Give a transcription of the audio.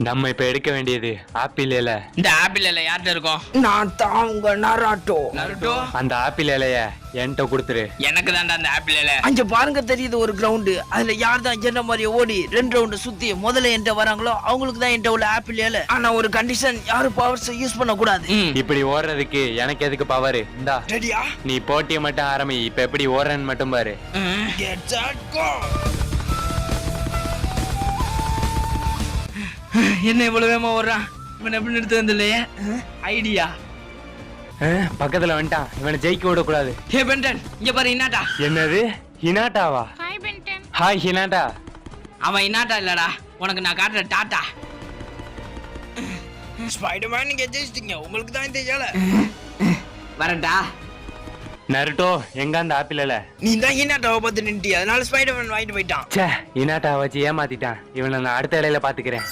நம்ம இப்ப எடுக்க வேண்டியது ஆப்பிள் இலை. இந்த ஆப்பிள் இலை யார்கிட்ட இருக்கும்? நான் தான் உங்க நராட்டோ. நருட்டோ, அந்த ஆப்பிள் இலைய என்கிட்ட கொடுத்துரு. எனக்கு தான்டா அந்த ஆப்பிள் இலை. அங்க பாருங்க தெரியுது ஒரு கிரவுண்டு. அதுல யார் தான் என்ன மாதிரி ஓடி 2 ரவுண்டு சுத்தி முதல்ல என்கிட்ட வராங்களோ அவங்களுக்கு தான் என்கிட்ட உள்ள ஆப்பிள் இலை. ஆனா ஒரு கண்டிஷன், யாரும் பவர்ஸ் யூஸ் பண்ண கூடாது. இப்படி ஓடுறதுக்கு எனக்கு எதுக்கு பவர்? இந்தா ரெடியா? நீ போட்டிய மட்டும் ஆரம்பி. இப்ப எப்படி ஓடுறேன்னு மட்டும் பாரு. Get set, go. என்ன இவ்வளவு வேகமா ஓடுறான்? இவன் எப்படி நிறுத்துறது இல்லையே? ஐடியா. பக்கத்துல வந்துட்டான். இவனை ஜெயிக்க விடக்கூடாது. ஹே பென்டன், இங்க பாரு இனாட்டா. என்னது ஹினாட்டாவா? Hi Benton. Hi Hinata. அவன் இனாட்டா இல்லடா, உனக்கு நான் காட்டுற டாட்டா. ஸ்பைடர்மேன் நீங்க ஜெயிச்சிட்டீங்க. உங்களுக்கு தான் இந்த இலை. வரட்டா. நருட்டோ, எங்க அந்த ஆப்பிள் இலை? நீ தான் ஹினாட்டாவை பார்த்து நின்னுட்டி, அதனால ஸ்பைடர்மேன் வாங்கிட்டு போயிட்டான். ச்சே, ஹினாட்டா வச்சு ஏமாத்திட்டான். இவனை நான் அடுத்த இலையில பாத்துக்கிறேன்.